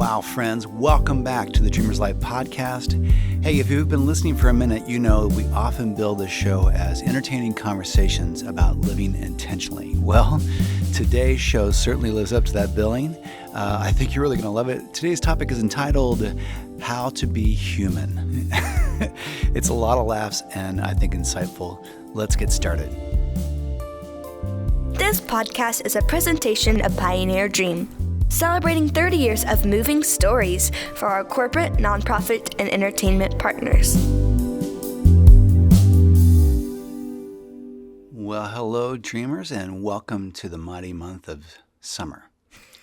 Wow, friends, welcome back to the DreamersLIVE podcast. Hey, if you've been listening for a minute, you know we often bill this show as entertaining conversations about living intentionally. Well, today's show certainly lives up to that billing. I think you're really going to love it. Today's topic is entitled, How to Be Human. It's a lot of laughs and I think insightful. Let's get started. This podcast is a presentation of Pioneer Dream, celebrating 30 years of moving stories for our corporate, nonprofit, and entertainment partners. Well, hello, dreamers, and welcome to the mighty month of summer.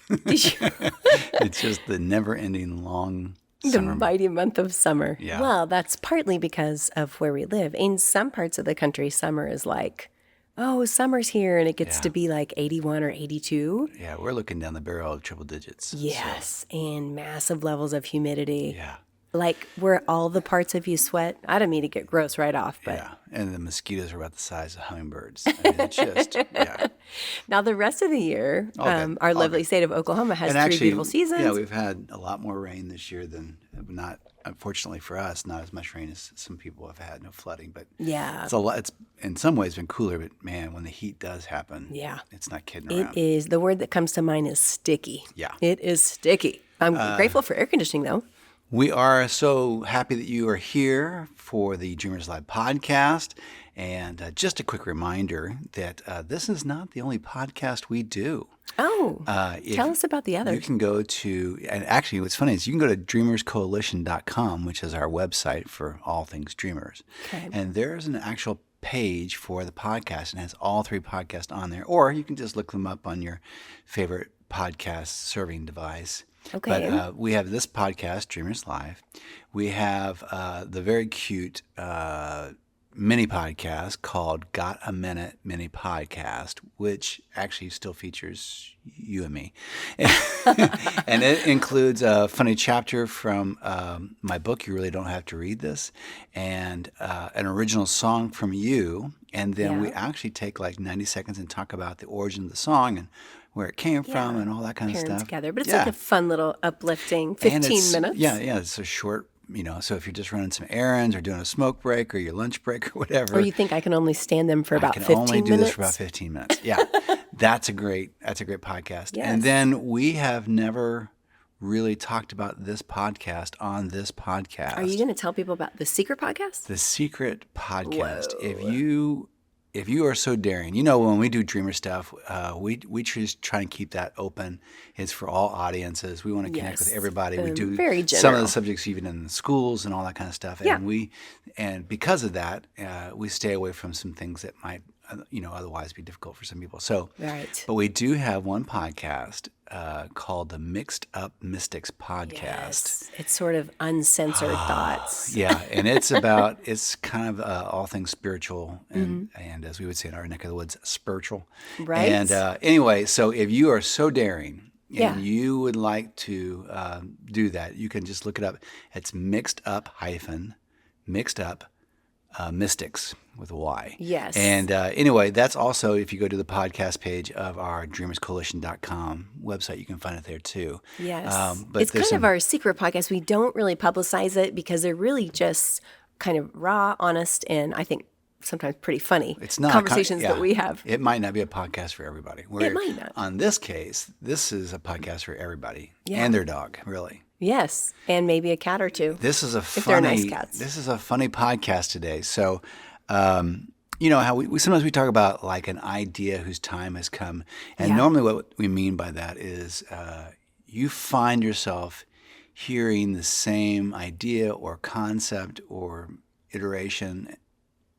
It's just the never-ending long summer. The mighty month of summer. Yeah. Well, that's partly because of where we live. In some parts of the country, summer is like, oh, summer's here, and it gets to be like 81 or 82. Yeah, we're looking down the barrel of triple digits. Yes, and massive levels of humidity. Yeah. Like where all the parts of you sweat. I don't mean to get gross right off, but Yeah, and the mosquitoes are about the size of hummingbirds. I mean, it's just, yeah. now the rest of the year, Good. our All lovely good. state of Oklahoma has And three actually, beautiful seasons. yeah, we've had a lot more rain this year than not. Unfortunately for us, not as much rain as some people have had. No flooding, but Yeah. it's a lot. It's in some ways been cooler, but man, when the heat does happen, Yeah. it's not kidding It around. is, the word that comes to mind is sticky. Yeah. It is sticky. I'm grateful for air conditioning though. We are so happy that you are here for the DreamersLIVE podcast. And just a quick reminder that this is not the only podcast we do. Oh, tell us about the You others. can go to, and actually what's funny is you can go to dreamerscoalition.com, which is our website for all things Dreamers. Okay. And there's an actual page for the podcast and has all three podcasts on there. Or you can just look them up on your favorite podcast serving device. Okay. But we have this podcast, DreamersLIVE. We have the very cute mini podcast called Got a Minute Mini Podcast, which actually still features you and me. And it includes a funny chapter from my book, You Really Don't Have to Read This, and an original song from you. And then we actually take like 90 seconds and talk about the origin of the song and where it came from and all that kind of Pairing stuff. together. But it's like a fun little uplifting 15 minutes. Yeah, it's a short, so if you're just running some errands or doing a smoke break or your lunch break or whatever. Or you think I can only stand them for about 15 minutes? I can only do this for about 15 minutes. Yeah, that's a great podcast. Yes. And then we have never really talked about this podcast on this podcast. Are you going to tell people about the secret podcast? The secret podcast. Whoa. If you are so daring, when we do Dreamer stuff, we just try and keep that open. It's for all audiences. We want to connect with everybody. We do very some of general. the subjects even in the schools and all that kind of stuff. Yeah. And because of that, we stay away from some things that might otherwise be difficult for some people. So, Right. But we do have one podcast called the Mixed Up Mystics podcast. Yes. It's sort of uncensored thoughts. Yeah, and it's kind of all things spiritual and as we would say in our neck of the woods, spiritual. Right. And anyway, so if you are so daring Yeah. and you would like to do that, you can just look it up. It's Mixed Up Mystics with a Y. Yes. And anyway, that's also, if you go to the podcast page of our dreamerscoalition.com website, you can find it there too. Yes. But it's there's kind of our secret podcast. We don't really publicize it because they're really just kind of raw, honest, and I think sometimes pretty funny It's not conversations that we have. It might not be a podcast for everybody. It might not. On this case, this is a podcast for everybody Yeah. and their dog, really. Yes. And maybe a cat or two. This is a they're nice cats. This is a funny podcast today. So, how we sometimes we talk about like an idea whose time has come, and normally what we mean by that is you find yourself hearing the same idea or concept or iteration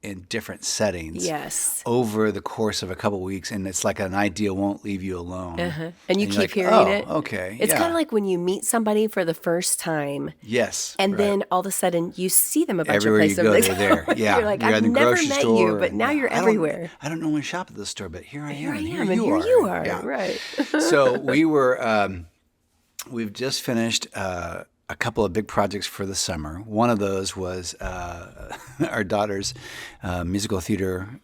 in different settings Yes. over the course of a couple weeks, and it's like an idea won't leave you alone. And you you're keep like, hearing oh, it. okay. It's yeah. kind of like when you meet somebody for the first time. Yes. And right. then all of a sudden you see them a bunch Everywhere of you places. go, they're there. Yeah. You're like, You're I've in the never grocery met store, you, but now you're everywhere. I don't normally shop at this store, but here I am. Here I and am, and here you are. Yeah. Right. So we've just finished a couple of big projects for the summer. One of those was our daughter's musical theater,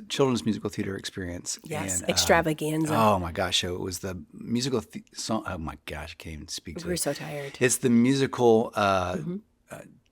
children's musical theater experience. Yes, And, extravaganza. oh my gosh! So it was the musical song. Oh my gosh! I can't even speak to it. We're so tired. It's the musical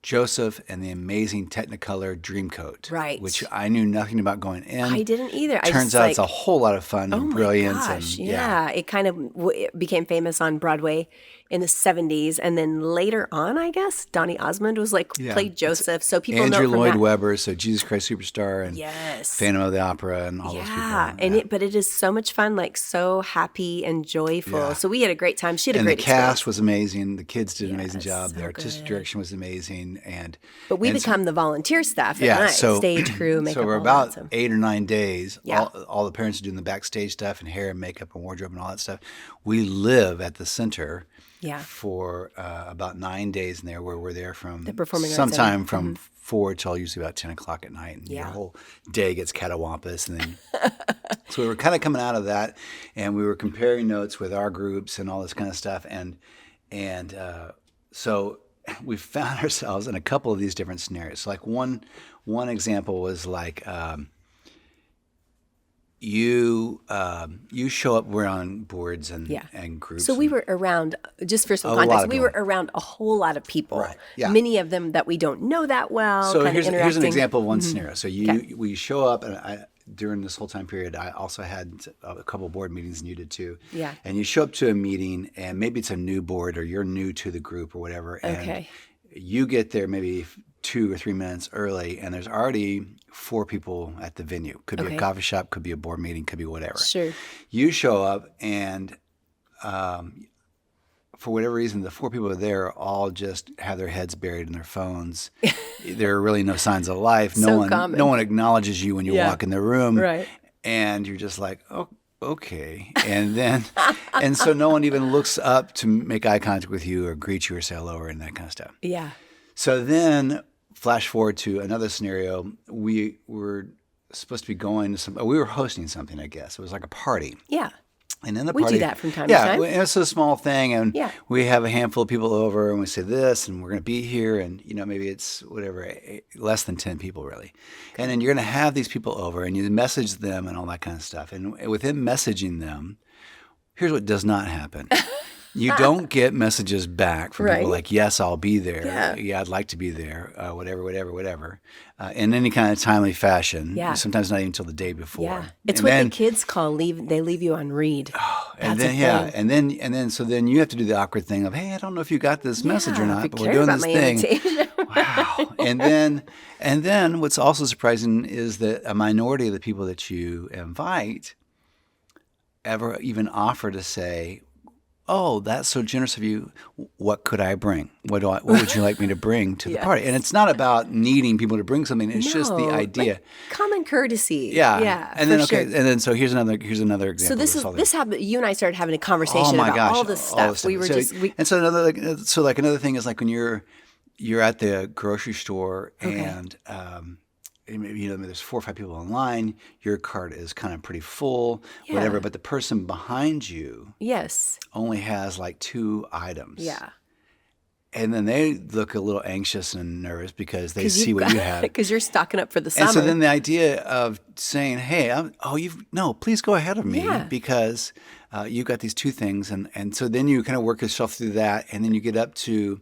Joseph and the Amazing Technicolor Dreamcoat. Right. Which I knew nothing about going in. I didn't either. Turns out it's a whole lot of fun and brilliance. Gosh, and yeah. It kind of it became famous on Broadway in the 70s. And then later on, I guess, Donny Osmond was played Joseph. So people know Andrew from Lloyd that. Webber, so Jesus Christ Superstar and Yes. Phantom of the Opera and all those people. And but it is so much fun, so happy and joyful. Yeah. So we had a great time. She had a And great the experience. cast was amazing. The kids did an amazing job. so The artistic good. direction was amazing. But we become the volunteer staff at night, so stage crew, makeup, so we're all about that. 8 or 9 days. Yeah. All the parents are doing the backstage stuff and hair and makeup and wardrobe and all that stuff. We live at the center for about 9 days in there, where we're there from The Performing Arts sometime Center. from 4 till usually about 10 o'clock at night. And your whole day gets catawampus. And then so we were kind of coming out of that, and we were comparing notes with our groups and all this kind of stuff. And so we found ourselves in a couple of these different scenarios. Like one example was like you show up. We're on boards and groups. So we were around, just for some A lot context, of we were around a whole lot of people. Right, yeah. Many of them that we don't know that well. So kind here's of an interacting. example of one scenario. So we show up, and during this whole time period, I also had a couple board meetings, and you did too. Yeah. And you show up to a meeting, and maybe it's a new board, or you're new to the group, or whatever. And you get there maybe 2 or 3 minutes early, and there's already 4 people at the venue. Could be a coffee shop, could be a board meeting, could be whatever. Sure. You show up, and for whatever reason, the 4 people there all just have their heads buried in their phones. There are really no signs of life. So common. No one acknowledges you when you walk in the room. Right. And you're just like, oh, okay. And then, and so no one even looks up to make eye contact with you or greet you or say hello and that kind of stuff. Yeah. So then, flash forward to another scenario. We were supposed to be going to we were hosting something, I guess. It was like a party. Yeah. And then We party, do that from time to time. Yeah, it's a small thing, and Yeah. we have a handful of people over, and we say this, and we're going to be here, and maybe it's whatever, less than 10 people really, and then you're going to have these people over, and you message them and all that kind of stuff, and within messaging them, here's what does not happen. You don't get messages back from people like, yes, I'll be there. Yeah, I'd like to be there. Whatever. In any kind of timely fashion. Yeah. Sometimes not even until the day before. Yeah. It's And what then, the kids call they leave you on read. and That's then a thing. and then so then you have to do the awkward thing of, hey, I don't know if you got this message or Yeah, not, if you but we're care doing about this my thing. invitation. Wow. And then what's also surprising is that a minority of the people that you invite ever even offer to say, oh, that's so generous of you. What could I bring? What would you like me to bring to the party? And it's not about needing people to bring something. It's just the No, idea. like common courtesy. Yeah. Yeah. And then for sure. and then so here's another example. So of all this happened. You and I started having a Oh conversation my about gosh! all this stuff. We were and so another thing is like when you're at the grocery store and there's 4 or 5 people in line. Your cart is kind of pretty full, whatever. But the person behind you only has like 2 items. Yeah. And then they look a little anxious and nervous because they see what you have. Because you're stocking up for the summer. And so then the idea of saying, hey, please go ahead of me because you've got these 2 things. And so then you kind of work yourself through that. And then you get up to,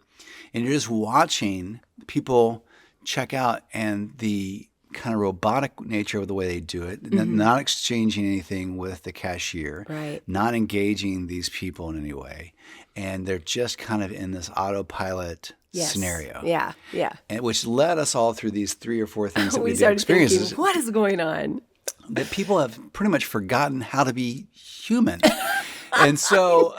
and you're just watching people check out and the kind of robotic nature of the way they do it, not exchanging anything with the cashier, not engaging these people in any way. And they're just kind of in this autopilot scenario. Yeah, yeah. And which led us all through these 3 or 4 things that we did started experiences. thinking, what is going on? That people have pretty much forgotten how to be human. And so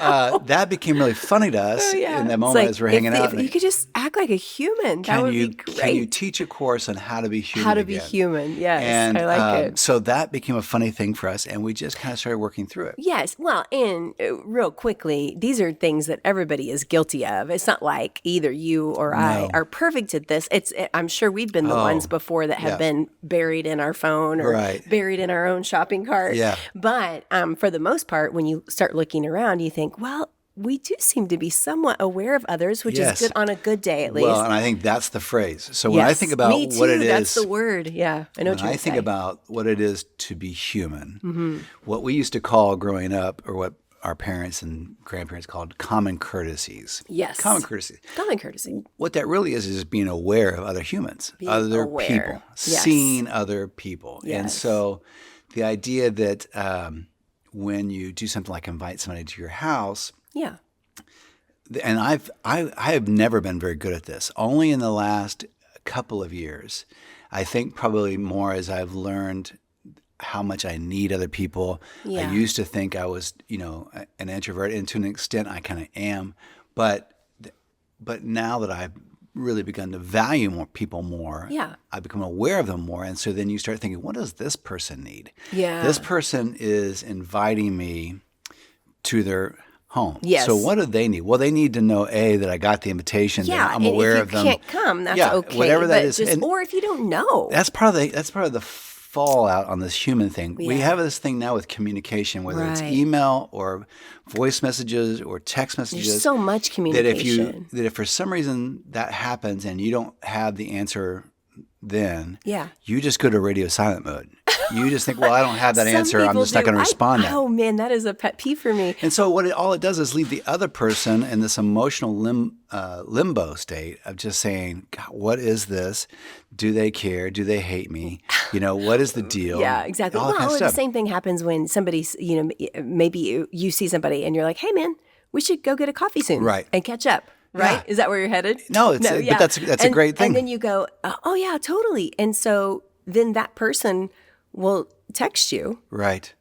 that became really funny to us in that moment as we're hanging out. If you could just act like a human, that would be great. Can you teach a course on how to be human How to again? be human, yes. And, I like it. So that became a funny thing for us, and we just kind of started working through it. Yes. Well, and real quickly, these are things that everybody is guilty of. It's not like either you or I are perfect at this. I'm sure we've been the ones before that have been buried in our phone or buried in our own shopping cart. Yeah. But for the most part, when you start looking around, you think, well, we do seem to be somewhat aware of others, which is good on a good day, at least. Well, and I think that's the phrase. So when I think about me too, what it is, that's the word. Yeah, I know what you're when I think about what it is to be human, what we used to call growing up, or what our parents and grandparents called common courtesies. Yes. Common courtesy. Common courtesy. What that really is being aware of other humans, other people, seeing other people. Yes. And so the idea that when you do something like invite somebody to your house, and I have never been very good at this. Only in the last couple of years, I think probably more as I've learned how much I need other people. I used to think I was, an introvert, and to an extent I kind of am. But now that I've really begun to value people more, I become aware of them more. And so then you start thinking, what does this person need? Yeah. This person is inviting me to their home. Yes. So what do they need? Well, they need to know, that I got the invitation. Yeah, I'm aware of them. If you can't come, that's okay. Whatever that is. Or if you don't know. That's part of the fallout on this human thing. We have this thing now with communication, whether it's email or voice messages or text messages. There's so much communication. That if for some reason that happens and you don't have the answer then, you just go to radio silent mode. You just think, well, I don't have that answer. I'm just not going to respond now. Oh, man, that is a pet peeve for me. And so all it does is leave the other person in this emotional limbo state of just saying, God, what is this? Do they care? Do they hate me? What is the deal? Yeah, exactly. The same thing happens when somebody's, maybe you see somebody and you're like, hey, man, we should go get a coffee soon and catch up. Right? Yeah. Is that where you're headed? No, but that's a great thing. And then you go, oh, yeah, totally. And so then that person will text you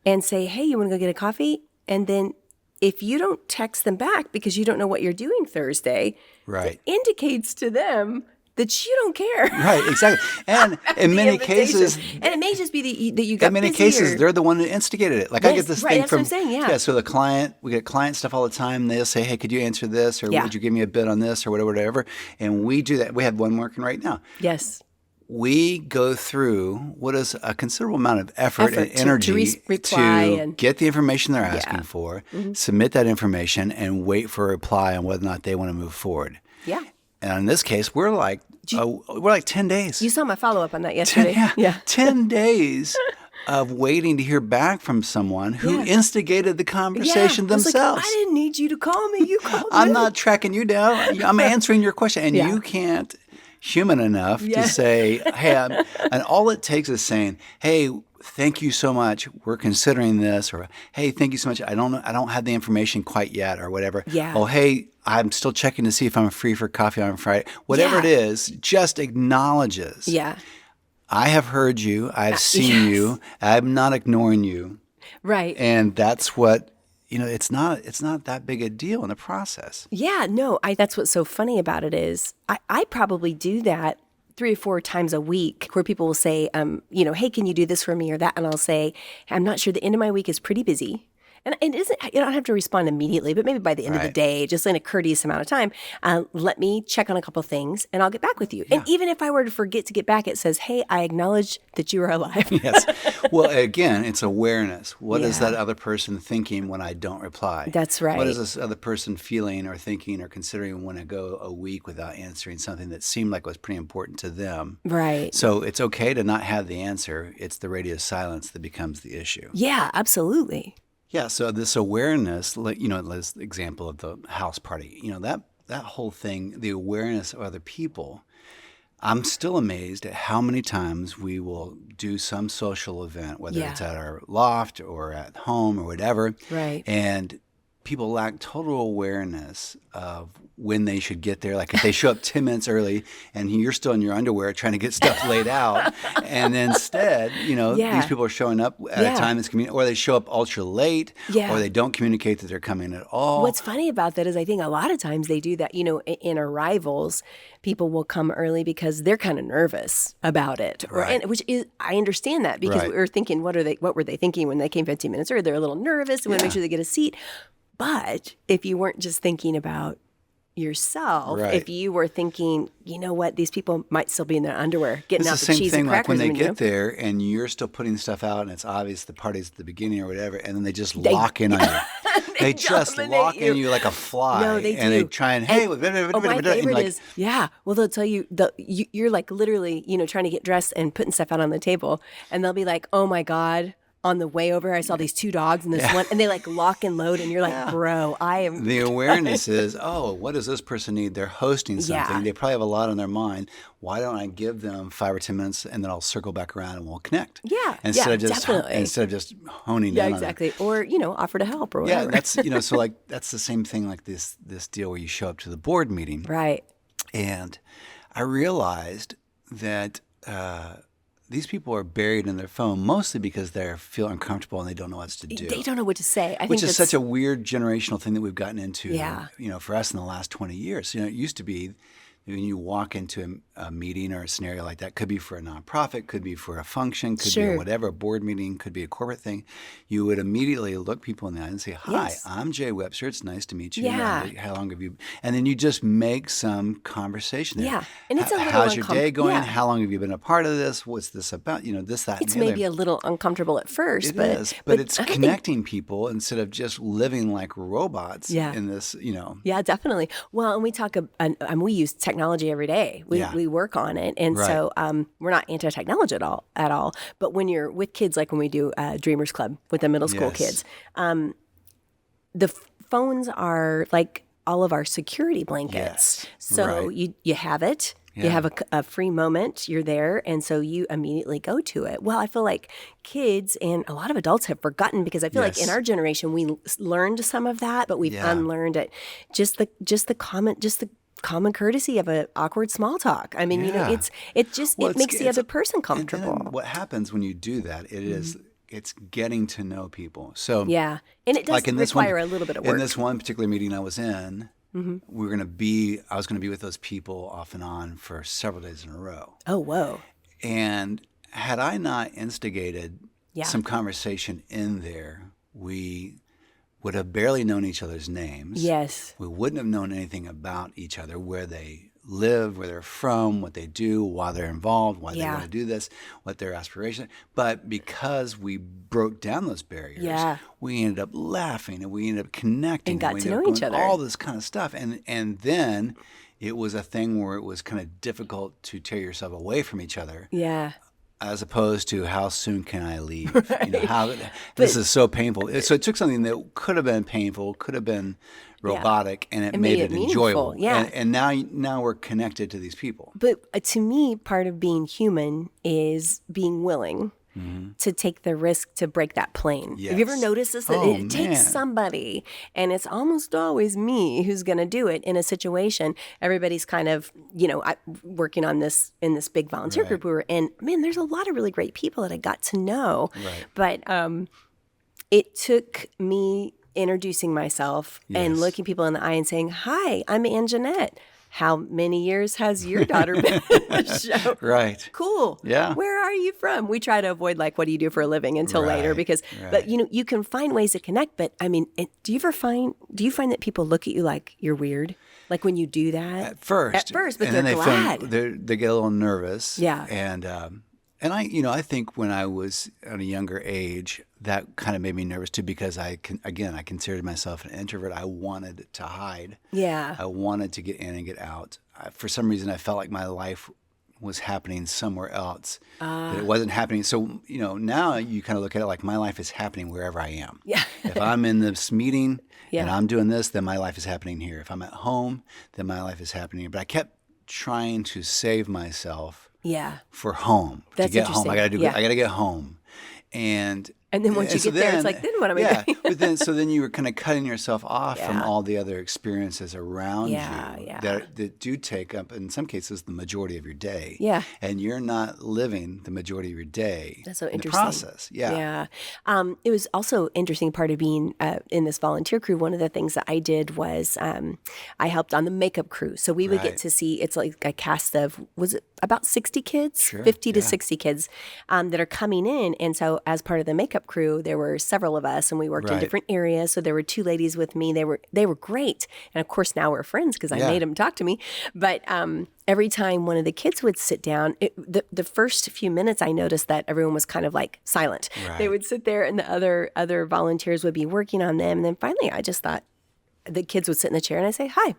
and say, hey, you want to go get a coffee? And then if you don't text them back because you don't know what you're doing Thursday, it indicates to them that you don't care. Right, exactly. And in many cases, and it may just be that you got in many cases, they're the one who instigated it. Like I get this thing that's from, what I'm saying, so we get client stuff all the time. They'll say, hey, could you answer this? Or would you give me a bid on this? Or whatever. And we do that. We have one working right now. Yes. We go through what is a considerable amount of effort and energy to get the information they're asking for, submit that information, and wait for a reply on whether or not they want to move forward. Yeah. And in this case, we're like 10 days. You saw my follow-up on that yesterday. 10 days of waiting to hear back from someone who instigated the conversation themselves. Like, I didn't need you to call me. You called me. I'm not tracking you down. I'm answering your question. And you can't human enough to say, hey, and all it takes is saying, hey, thank you so much. We're considering this, or hey, thank you so much. I don't have the information quite yet, or whatever. Yeah. Oh, hey, I'm still checking to see if I'm free for coffee on Friday. Whatever it is, just acknowledges. Yeah. I have heard you. I've seen you. I'm not ignoring you. Right. And that's what. It's not that big a deal in the process. Yeah, no, that's what's so funny about it is I probably do that 3 or 4 times a week where people will say, hey, can you do this for me or that? And I'll say, I'm not sure, the end of my week is pretty busy. And you don't have to respond immediately, but maybe by the end of the day, just in a courteous amount of time, let me check on a couple things and I'll get back with you. Yeah. And even if I were to forget to get back, it says, hey, I acknowledge that you are alive. Yes. Well, again, it's awareness. What is that other person thinking when I don't reply? That's right. What is this other person feeling or thinking or considering when I go a week without answering something that seemed like was pretty important to them? Right. So it's okay to not have the answer. It's the radio silence that becomes the issue. Yeah, absolutely. Yeah, so this awareness, this example of the house party, that whole thing, the awareness of other people, I'm still amazed at how many times we will do some social event, whether it's at our loft or at home or whatever, and people lack total awareness of when they should get there. Like if they show up 10 minutes early and you're still in your underwear trying to get stuff laid out, and instead, these people are showing up at a time that's convenient, or they show up ultra late, or they don't communicate that they're coming at all. What's funny about that is I think a lot of times they do that. In arrivals, people will come early because they're kind of nervous about it, which is, I understand that because we were thinking, what were they thinking when they came 15 minutes early? They're a little nervous. They want to make sure they get a seat. But if you weren't just thinking about yourself, if you were thinking, you know what, these people might still be in their underwear getting out the cheese and crackers. It's the same thing like when they get there and you're still putting stuff out and it's obvious the party's at the beginning or whatever, and then they just lock in on you. they just lock in you like a fly. No, they do. And they try and, hey, my favorite is, well, they'll tell you, you're like literally, trying to get dressed and putting stuff out on the table. And they'll be like, oh my God, on the way over, I saw these 2 dogs and this one, and they like lock and load. And you're like, bro, I am. The awareness is, what does this person need? They're hosting something. Yeah. They probably have a lot on their mind. Why don't I give them 5 or 10 minutes and then I'll circle back around and we'll connect? Yeah. Instead of definitely. just honing in on it. Exactly. Or, offer to help or whatever. Yeah, that's, so like, that's the same thing like this deal where you show up to the board meeting. Right. And I realized that these people are buried in their phone mostly because they feel uncomfortable and they don't know what to do. They don't know what to say. Which is such a weird generational thing that we've gotten into, Yeah. For us in the last 20 years. It used to be when you walk into a meeting or a scenario like that, could be for a nonprofit, could be for a function, could be whatever, a board meeting, could be a corporate thing. You would immediately look people in the eye and say, hi, Yes. I'm Jay Webster. It's nice to meet you. Yeah. How long have you, and then you just make some conversation there. Yeah. And it's a little how's your day going? Yeah. How long have you been a part of this? What's this about? This, that, It's and the maybe other. a little uncomfortable at first. It is, but it's I think- connecting people instead of just living like robots Yeah. in this, Yeah, definitely. Well, and we we use technology every day. We work on it, and so we're not anti-technology at all. But when you're with kids, like when we do DreamersCLUB with the middle school kids, the phones are like all of our security blankets. Yes, So right. you have it. You Yeah. have a free moment, you're there, and so you immediately go to it. Well, I feel like kids and a lot of adults have forgotten because I feel like in Yes. our generation we learned some of that, but we've unlearned it. Just the common courtesy of an awkward small talk. I mean, Yeah. it makes the other person And comfortable. then what happens when you do that? It's getting to know people. So Yeah, and it does like in this require one, a little bit of work. In this one particular meeting I was in, I was going to be with those people off and on for several days in a row. Oh, whoa. And had I not instigated Yeah. some conversation in there, we would have barely known each other's names. Yes. We wouldn't have known anything about each other, where they live, where they're from, what they do, why they're involved, why they want to do this, what their aspirations. But because we broke down those barriers, we ended up laughing and we ended up connecting. And got we to ended know up each doing other. all this kind of stuff. And then it was a thing where it was kind of difficult to tear yourself away from each other. Yeah. As opposed to how soon can I leave? This is so painful. So it took something that could have been painful, could have been robotic, and it made it enjoyable. Yeah. And now we're connected to these people. But to me, part of being human is being willing to take the risk to break that plane. Have you ever Yes. noticed this? That it takes somebody, and it's almost always me who's going to do it in a situation. Everybody's kind of, working on this in this big volunteer group we were in. Man, there's a lot of really great people that I got to know. Right. But it took me introducing myself and looking people in the eye and saying, "Hi, I'm Ann Jeanette. How many years has your daughter been in the show?" Right. Cool. Yeah. Where are you from? We try to avoid what do you do for a living until later because, but you can find ways to connect. But I mean, do you find that people look at you like you're weird? Like when you do that? At first, but and they're then glad. they get a little nervous. Yeah. And I think when I was at a younger age, that kind of made me nervous too, because I considered myself an introvert. I wanted to hide. Yeah. I wanted to get in and get out. For some reason, I felt like my life was happening somewhere else, that it wasn't happening. So, now you kind of look at it like my life is happening wherever I am. Yeah. If I'm in this meeting and I'm doing this, then my life is happening here. If I'm at home, then my life is happening here. But I kept trying to save myself for home. That's to get home. I interesting. gotta get home. And then once you get there, it's like, then what am I doing? but then you were kind of cutting yourself off from all the other experiences around you that do take up, in some cases, the majority of your day. Yeah. And you're not living the majority of your day. That's so in interesting. the process. Yeah. Yeah. It was also interesting part of being in this volunteer crew. One of the things that I did was I helped on the makeup crew. So we would get to see, it's like a cast of, was it about 60 kids? 50 to 60 kids that are coming in. And so as part of the makeup makeup crew. There were several of us, and we worked in different areas. So there were 2 ladies with me. They were great. And of course, now we're friends because I made them talk to me. But every time one of the kids would sit down, the first few minutes, I noticed that everyone was kind of like silent. Right. They would sit there, and the other volunteers would be working on them. And then finally, I just thought, the kids would sit in the chair, and I say, "Hi,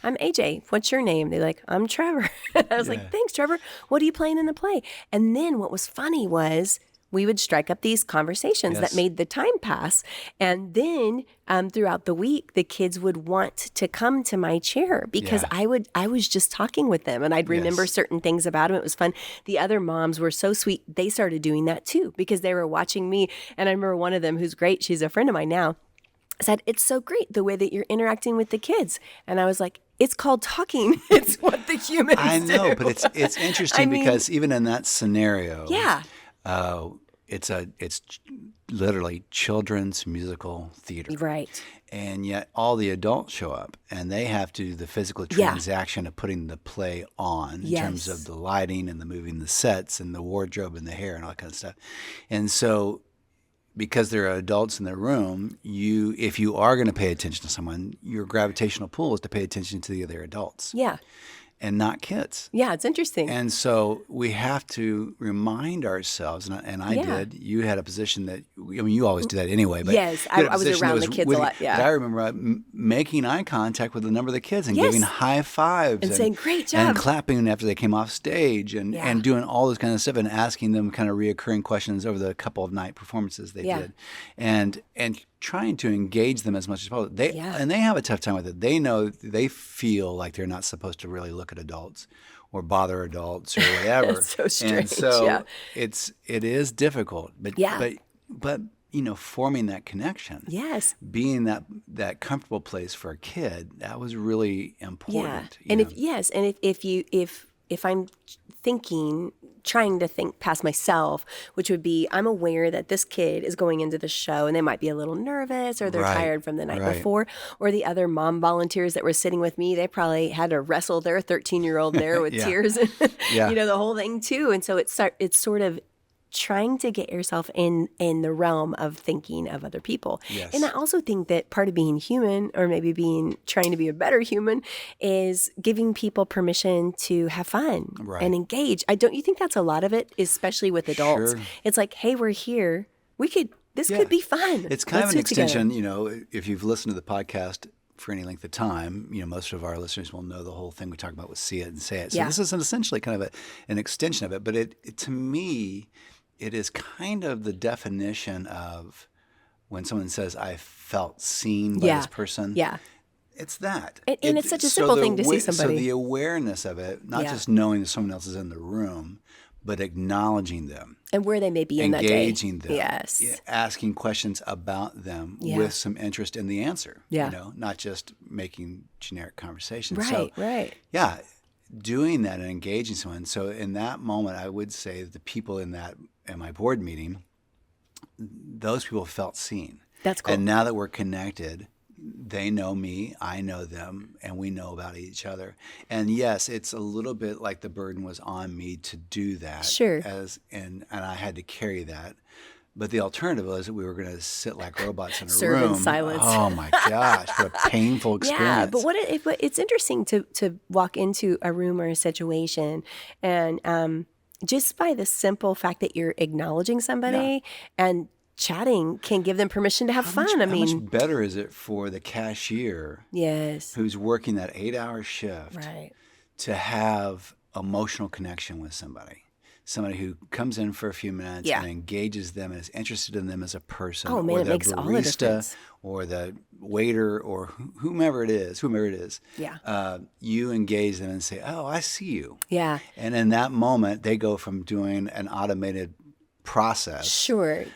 I'm AJ. What's your name?" They're like, "I'm Trevor." I was like, "Thanks, Trevor. What are you playing in the play?" And then what was funny was we would strike up these conversations that made the time pass. And then throughout the week, the kids would want to come to my chair because I was just talking with them, and I'd remember certain things about them. It was fun. The other moms were so sweet. They started doing that too because they were watching me. And I remember one of them, who's great, she's a friend of mine now, said, "It's so great the way that you're interacting with the kids." And I was like, it's called talking. It's what the humans do. I know, but it's interesting because even in that scenario, it's literally children's musical theater. Right. And yet all the adults show up, and they have to do the physical transaction of putting the play on in terms of the lighting and the moving the sets and the wardrobe and the hair and all that kind of stuff. And so because there are adults in the room, if you are going to pay attention to someone, your gravitational pull is to pay attention to the other adults. Yeah. And not kids. Yeah, it's interesting. And so we have to remind ourselves, and I did. You had a position that, you always do that anyway. But yes, I was around the kids a lot, But I remember making eye contact with a number of the kids and giving high fives. And saying, "Great job." And clapping after they came off stage and doing all this kind of stuff and asking them kind of reoccurring questions over the couple of night performances they did. And trying to engage them as much as possible. And they have a tough time with it. They feel like they're not supposed to really look at adults or bother adults or whatever. It's so strange. And so it is difficult. But forming that connection. Yes. Being that comfortable place for a kid, that was really important. Yeah. And if I'm trying to think past myself, which would be, I'm aware that this kid is going into the show and they might be a little nervous or they're tired from the night before, or the other mom volunteers that were sitting with me, they probably had to wrestle their 13-year-old there with tears and the whole thing too. And so it's sort of trying to get yourself in the realm of thinking of other people. Yes. And I also think that part of being human, or maybe trying to be a better human, is giving people permission to have fun and engage. Don't you think that's a lot of it, especially with adults? Sure. It's like, hey, we're here. This could be fun. It's kind of an extension, if you've listened to the podcast for any length of time, most of our listeners will know the whole thing we talk about with See It and Say It. So this is essentially kind of an extension of it. But it to me, it is kind of the definition of when someone says, "I felt seen by this person." Yeah. It's that. And it's such a simple thing to see somebody. So the awareness of it, not just knowing that someone else is in the room, but acknowledging them. And where they may be in that day. Engaging them. Yes. Asking questions about them with some interest in the answer. Yeah. Not just making generic conversation. Right. Yeah. Doing that and engaging someone. So in that moment, I would say that the people in my board meeting, those people felt seen. That's cool. And now that we're connected, they know me, I know them, and we know about each other. And yes, it's a little bit like the burden was on me to do that. Sure. And I had to carry that. But the alternative was that we were going to sit like robots in a Serve room. in silence. Oh my gosh, what a painful experience. Yeah, but it's interesting to walk into a room or a situation and just by the simple fact that you're acknowledging somebody and chatting can give them permission to have fun. How much better is it for the cashier who's working that 8-hour shift to have emotional connection with somebody who comes in for a few minutes and engages them and is interested in them as a person, or the it makes all the difference. Or the waiter or whomever it is, you engage them and say, "Oh, I see you." Yeah. And in that moment, they go from doing an automated process to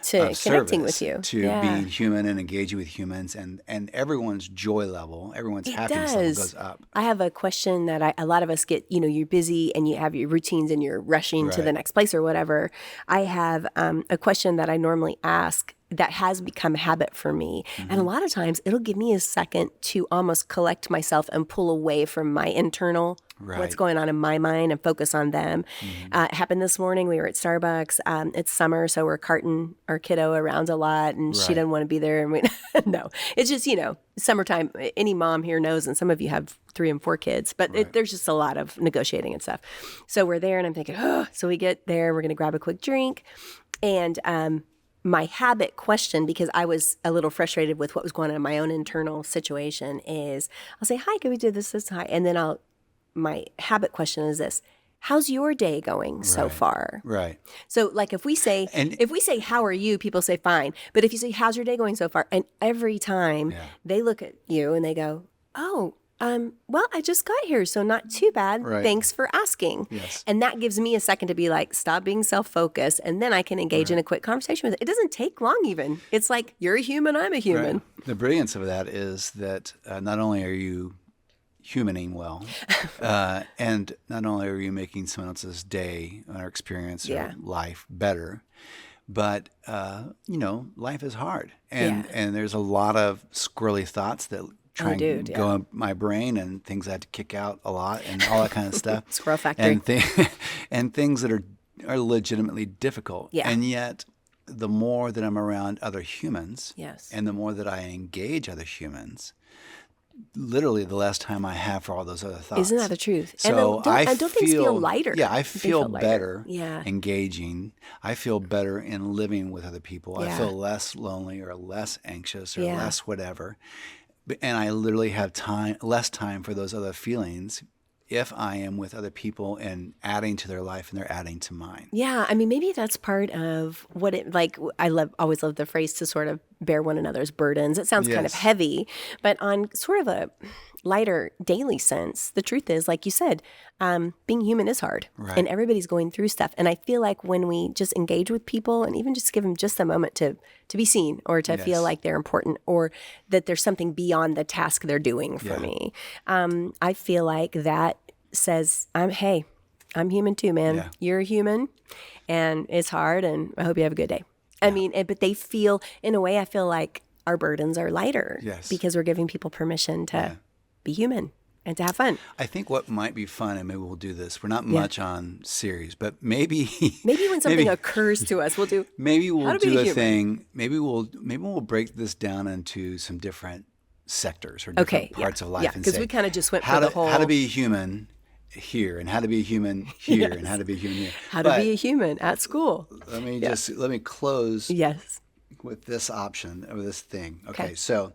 connecting with you, to being human and engaging with humans, and everyone's joy level, everyone's happiness level goes up. I have a question that a lot of us get. You're busy and you have your routines and you're rushing to the next place or whatever. I have a question that I normally ask that has become habit for me. And a lot of times it'll give me a second to almost collect myself and pull away from my internal, what's going on in my mind, and focus on them. It happened this morning. We were at Starbucks. It's summer, so we're carting our kiddo around a lot, and she doesn't want to be there. And we, no, it's just, summertime. Any mom here knows, and some of you have 3 and 4 kids, but there's just a lot of negotiating and stuff. So we're there, and I'm thinking, so we get there, we're going to grab a quick drink. And my habit question, because I was a little frustrated with what was going on in my own internal situation, is I'll say, hi, can we do this, hi? And then my habit question is this: how's your day going so far? Right. So like if we say, how are you? People say fine. But if you say, how's your day going so far? And every time they look at you and they go, oh, well, I just got here, so not too bad. Right. Thanks for asking. Yes. And that gives me a second to be like, stop being self-focused, and then I can engage in a quick conversation with it. It doesn't take long even. It's like, you're a human, I'm a human. Right. The brilliance of that is that not only are you humaning well, and not only are you making someone else's day or experience or life better, but life is hard, and there's a lot of squirrely thoughts that try and go in my brain, and things I had to kick out a lot, and all that kind of stuff. Squirrel factory. And things that are legitimately difficult. Yeah. And yet, the more that I'm around other humans, Yes. and the more that I engage other humans, literally the less time I have for all those other thoughts. Isn't that the truth? So and don't things feel lighter? Yeah, I feel lighter. better Yeah. engaging. I feel better in living with other people. Yeah. I feel less lonely or less anxious or less whatever. And I literally have less time for those other feelings if I am with other people and adding to their life and they're adding to mine. Yeah, I mean, maybe that's part of what it, like, always love the phrase to sort of bear one another's burdens. It sounds kind of heavy, but on sort of a lighter daily sense, the truth is, like you said, being human is hard, and everybody's going through stuff. And I feel like when we just engage with people and even just give them just a moment to be seen, or to feel like they're important, or that there's something beyond the task they're doing for me, I feel like that says, I'm human too, man. Yeah. You're a human, and it's hard, and I hope you have a good day. I mean, but they feel, in a way, I feel like our burdens are lighter because we're giving people permission to be human and to have fun. I think what might be fun, and maybe we'll do this, we're not much on series, but maybe when something occurs to us, we'll do. Maybe we'll do a thing. Maybe we'll break this down into some different sectors or different parts of life. Yeah, because we kind of just went for the whole how to be human here, and how to be a human here, and how to be a human here. How to be a human at school. Let me close with this option, or this thing. Okay. So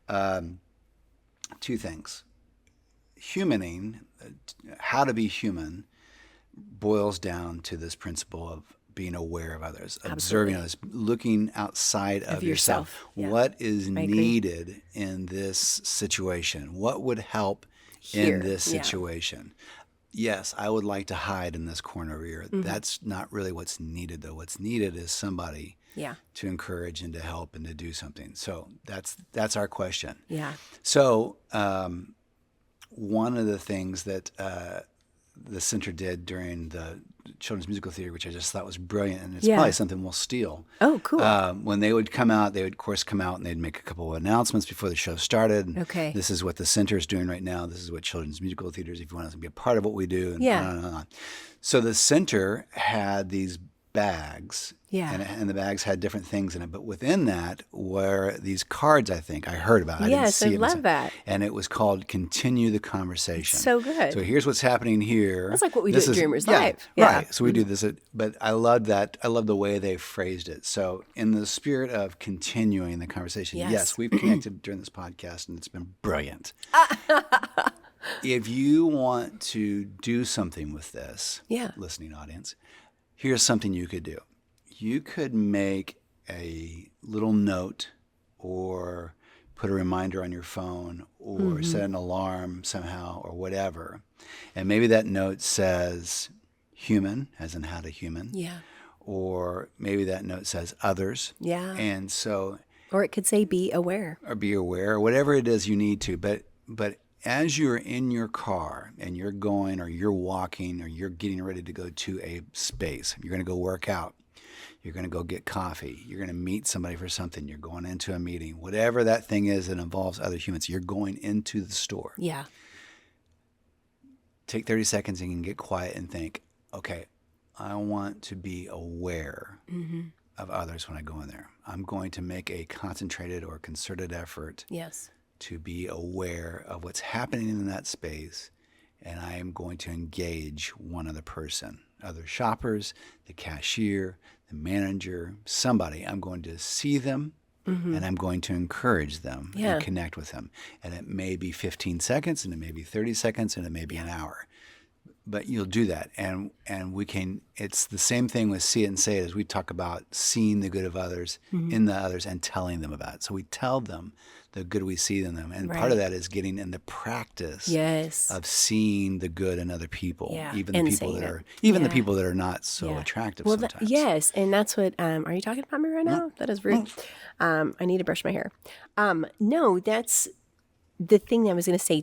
2 things. Humaning, how to be human, boils down to this principle of being aware of others, observing others, looking outside of yourself. Yeah. What is needed in this situation? What would help in this situation? Yes, I would like to hide in this corner over here. Mm-hmm. That's not really what's needed, though. What's needed is somebody to encourage and to help and to do something. So that's our question. Yeah. So one of the things that the center did during the Children's Musical Theater, which I just thought was brilliant, and it's probably something we'll steal. Oh, cool. When they would come out, they would, of course, come out and they'd make a couple of announcements before the show started. Okay. This is what the center is doing right now. This is what Children's Musical Theaters, if you want to be a part of what we do. And on and on. So the center had these bags, and the bags had different things in it. But within that were these cards, I think. I heard about it. Yes, I love that. And it was called Continue the Conversation. So good. So here's what's happening here. That's like what we do at DreamersLIVE. Right. So we do this. But I love that. I love the way they phrased it. So in the spirit of continuing the conversation, yes we've connected during this podcast, and it's been brilliant. If you want to do something with this, listening audience, here's something you could do. You could make a little note, or put a reminder on your phone, or set an alarm somehow, or whatever. And maybe that note says human, as in how to human. Yeah. Or maybe that note says others. Yeah. And so. Or it could say be aware. Or be aware, or whatever it is you need to. But as you're in your car and you're going, or you're walking, or you're getting ready to go to a space, you're going to go work out, You're going to go get coffee. You're going to meet somebody for something. You're going into a meeting. Whatever that thing is that involves other humans, you're going into the store. Yeah. Take 30 seconds and get quiet and think, okay, I want to be aware of others when I go in there. I'm going to make a concentrated or concerted effort to be aware of what's happening in that space, and I am going to engage one other person, other shoppers, the cashier, the manager, somebody. I'm going to see them, and I'm going to encourage them and connect with them. And it may be 15 seconds, and it may be 30 seconds, and it may be an hour. But you'll do that, and we can. It's the same thing with see it and say it, as we talk about seeing the good of others in the others and telling them about it. So we tell them the good we see in them, and part of that is getting in the practice of seeing the good in other people, even the people that are the people that are not so attractive sometimes. Yes, and that's what. Are you talking about me right now? That is rude. I need to brush my hair. No, that's the thing that I was going to say.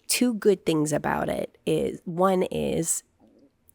Two good things about it is, one is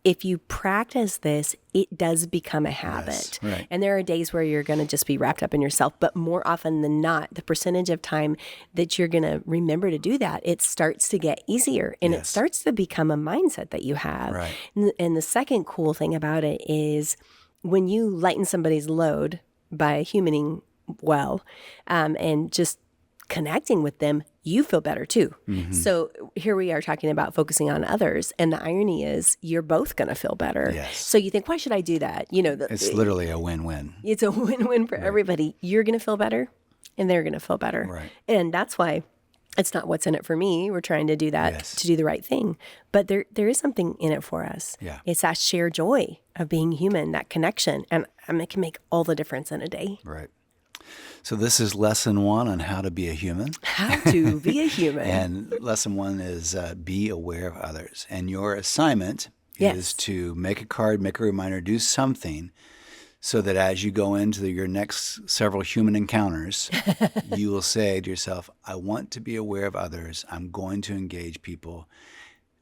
if you practice this, it does become a habit. Yes, right. And there are days where you're going to just be wrapped up in yourself, but more often than not, the percentage of time that you're going to remember to do that, it starts to get easier, and it starts to become a mindset that you have. Right. And the second cool thing about it is when you lighten somebody's load by humaning well, and just connecting with them, you feel better too. So here we are talking about focusing on others, and the irony is you're both going to feel better. Yes. So you think, why should I do that? It's literally a win-win. It's a win-win for everybody. You're going to feel better, and they're going to feel better. Right. And that's why it's not what's in it for me. We're trying to do that to do the right thing. But there is something in it for us. Yeah. It's that shared joy of being human, that connection. And it can make all the difference in a day. Right. So this is lesson 1 on how to be a human. How to be a human. And lesson 1 is be aware of others. And your assignment is to make a card, make a reminder, do something so that as you go into your next several human encounters, you will say to yourself, I want to be aware of others. I'm going to engage people,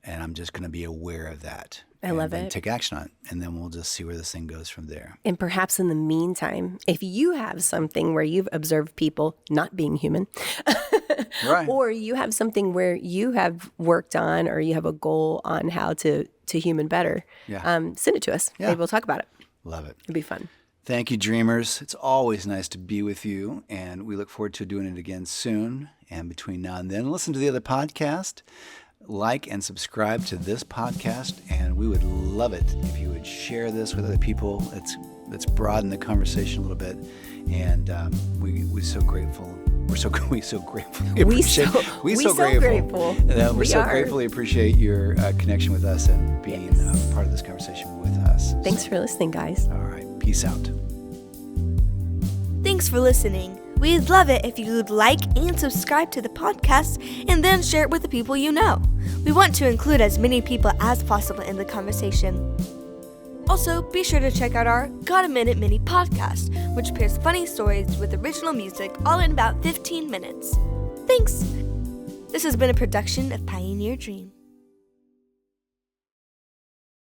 and I'm just going to be aware of that. I love and it. Take action on it, and then we'll just see where this thing goes from there. And perhaps in the meantime, if you have something where you've observed people not being human, or you have something where you have worked on, or you have a goal on how to human better, send it to us. Maybe we'll talk about it. Love it. It'd be fun. Thank you, Dreamers. It's always nice to be with you, and we look forward to doing it again soon. And between now and then, listen to the other podcast. Like and subscribe to this podcast, and we would love it if you would share this with other people. Let's broaden the conversation a little bit, and we're so grateful. We so gratefully appreciate your connection with us and being part of this conversation with us. Thanks for listening, guys. All right, peace out. Thanks for listening. We'd love it if you would like and subscribe to the podcast and then share it with the people you know. We want to include as many people as possible in the conversation. Also, be sure to check out our Got a Minute mini podcast, which pairs funny stories with original music all in about 15 minutes. Thanks! This has been a production of Pioneer Dream.